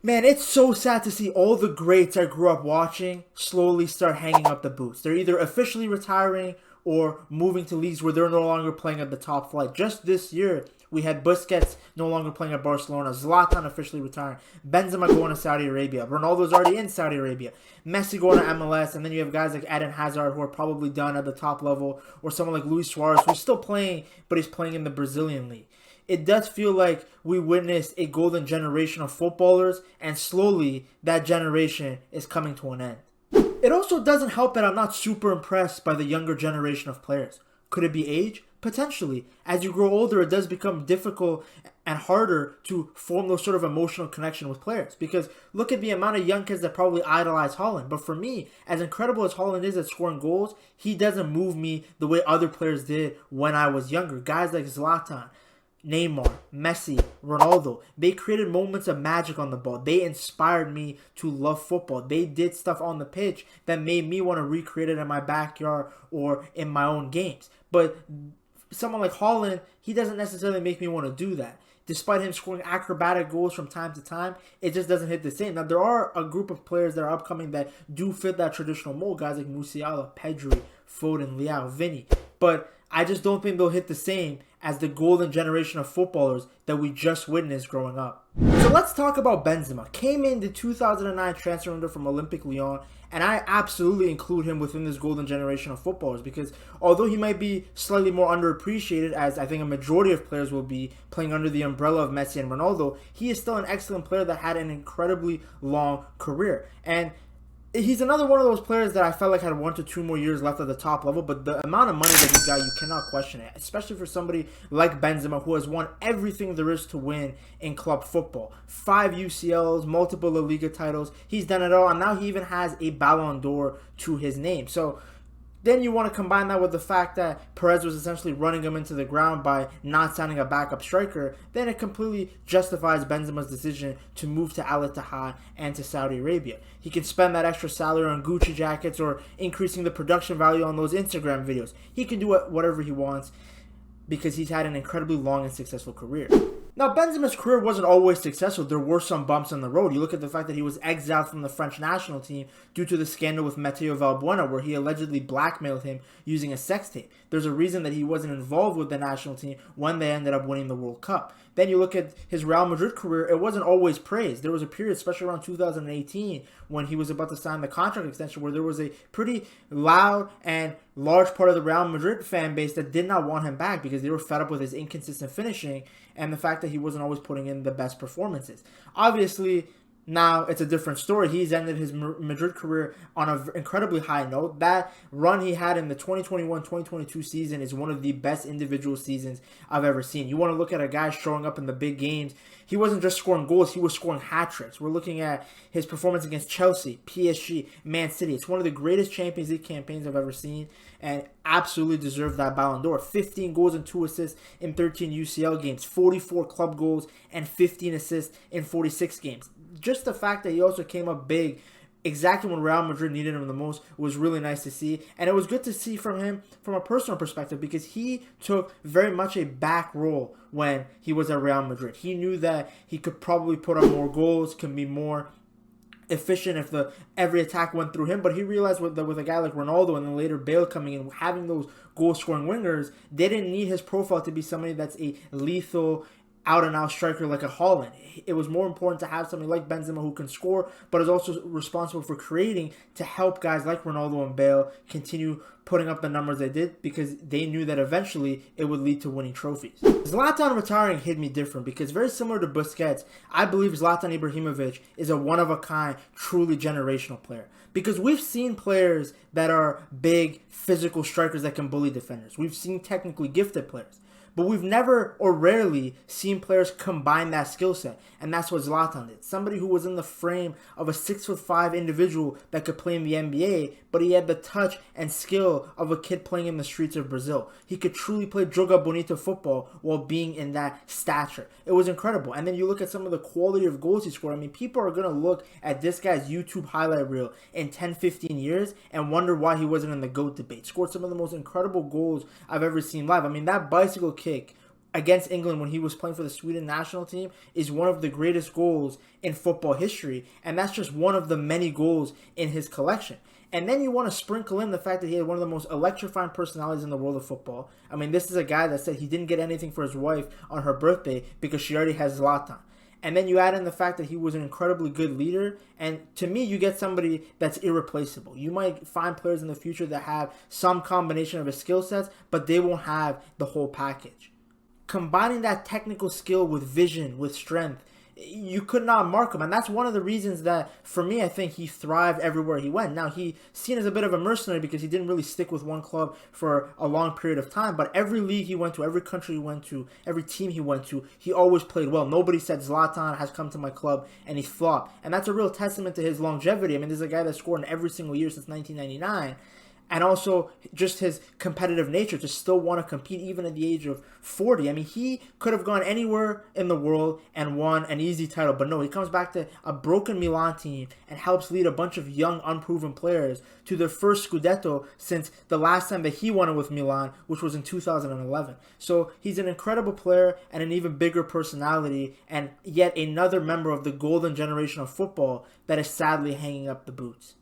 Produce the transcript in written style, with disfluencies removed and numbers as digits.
Man, it's so sad to see all the greats I grew up watching slowly start hanging up the boots. They're either officially retiring or moving to leagues where they're no longer playing at the top flight. Just this year, we had Busquets no longer playing at Barcelona, Zlatan officially retiring, Benzema going to Saudi Arabia, Ronaldo's already in Saudi Arabia, Messi going to MLS, and then you have guys like Eden Hazard who are probably done at the top level, or someone like Luis Suarez who's still playing, but he's playing in the Brazilian league. It does feel like we witnessed a golden generation of footballers, and slowly that generation is coming to an end. It also doesn't help that I'm not super impressed by the younger generation of players. Could it be age? Potentially. As you grow older, it does become difficult and harder to form those sort of emotional connection with players. Because look at the amount of young kids that probably idolize Haaland. But for me, as incredible as Haaland is at scoring goals, he doesn't move me the way other players did when I was younger. Guys like Zlatan, Neymar, Messi, Ronaldo, they created moments of magic on the ball. They inspired me to love football. They did stuff on the pitch that made me want to recreate it in my backyard or in my own games. But someone like Haaland, he doesn't necessarily make me want to do that. Despite him scoring acrobatic goals from time to time, it just doesn't hit the same. Now, there are a group of players that are upcoming that do fit that traditional mold. Guys like Musiala, Pedri, Foden, Leao, Vinny. But I just don't think they'll hit the same as the golden generation of footballers that we just witnessed growing up. So let's talk about Benzema. Came in the 2009 transfer window from Olympique Lyon, and I absolutely include him within this golden generation of footballers because although he might be slightly more underappreciated, as I think a majority of players will be playing under the umbrella of Messi and Ronaldo, he is still an excellent player that had an incredibly long career. And he's another one of those players that I felt like had 1 to 2 more years left at the top level, but the amount of money that he got, you cannot question it, especially for somebody like Benzema who has won everything there is to win in club football. 5 UCLs, multiple La Liga titles, he's done it all, and now he even has a Ballon d'Or to his name. So then you want to combine that with the fact that Perez was essentially running him into the ground by not signing a backup striker, then it completely justifies Benzema's decision to move to Al Ittihad and to Saudi Arabia. He can spend that extra salary on Gucci jackets or increasing the production value on those Instagram videos. He can do whatever he wants because he's had an incredibly long and successful career. Now, Benzema's career wasn't always successful. There were some bumps on the road. You look at the fact that he was exiled from the French national team due to the scandal with Matteo Valbuena, where he allegedly blackmailed him using a sex tape. There's a reason that he wasn't involved with the national team when they ended up winning the World Cup. Then you look at his Real Madrid career, it wasn't always praised. There was a period, especially around 2018, when he was about to sign the contract extension, where there was a pretty loud and large part of the Real Madrid fan base that did not want him back because they were fed up with his inconsistent finishing and the fact that he wasn't always putting in the best performances. Obviously, now it's a different story. He's ended his Madrid career on an incredibly high note. That run he had in the 2021-2022 season is one of the best individual seasons I've ever seen. You want to look at a guy showing up in the big games. He wasn't just scoring goals, he was scoring hat-tricks. We're looking at his performance against Chelsea, PSG, Man City. It's one of the greatest Champions League campaigns I've ever seen and absolutely deserved that Ballon d'Or. 15 goals and 2 assists in 13 UCL games, 44 club goals and 15 assists in 46 games. Just the fact that he also came up big exactly when Real Madrid needed him the most was really nice to see. And it was good to see from him from a personal perspective because he took very much a back role when he was at Real Madrid. He knew that he could probably put up more goals, can be more efficient if every attack went through him, but he realized with a guy like Ronaldo and then later Bale coming in, having those goal-scoring wingers, they didn't need his profile to be somebody that's a lethal out-and-out striker like a Haaland. It was more important to have somebody like Benzema who can score, but is also responsible for creating to help guys like Ronaldo and Bale continue putting up the numbers they did because they knew that eventually it would lead to winning trophies. Zlatan retiring hit me different because very similar to Busquets, I believe Zlatan Ibrahimovic is a one-of-a-kind, truly generational player. Because we've seen players that are big, physical strikers that can bully defenders. We've seen technically gifted players. But we've never or rarely seen players combine that skill set. And that's what Zlatan did. Somebody who was in the frame of a 6'5" individual that could play in the NBA, but he had the touch and skill of a kid playing in the streets of Brazil. He could truly play joga bonito football while being in that stature. It was incredible. And then you look at some of the quality of goals he scored. I mean, people are going to look at this guy's YouTube highlight reel in 10, 15 years and wonder why he wasn't in the GOAT debate. Scored some of the most incredible goals I've ever seen live. I mean, that bicycle kick against England when he was playing for the Sweden national team is one of the greatest goals in football history. And that's just one of the many goals in his collection. And then you want to sprinkle in the fact that he had one of the most electrifying personalities in the world of football. I mean, this is a guy that said he didn't get anything for his wife on her birthday because she already has Zlatan. And then you add in the fact that he was an incredibly good leader. And to me, you get somebody that's irreplaceable. You might find players in the future that have some combination of his skill sets, but they won't have the whole package. Combining that technical skill with vision, with strength, you could not mark him. And that's one of the reasons that, for me, I think he thrived everywhere he went. Now, he's seen as a bit of a mercenary because he didn't really stick with one club for a long period of time. But every league he went to, every country he went to, every team he went to, he always played well. Nobody said Zlatan has come to my club and he flopped. And that's a real testament to his longevity. I mean, this is a guy that scored in every single year since 1999. And also just his competitive nature to still want to compete even at the age of 40. I mean, he could have gone anywhere in the world and won an easy title. But no, he comes back to a broken Milan team and helps lead a bunch of young, unproven players to their first Scudetto since the last time that he won it with Milan, which was in 2011. So he's an incredible player and an even bigger personality, and yet another member of the golden generation of football that is sadly hanging up the boots.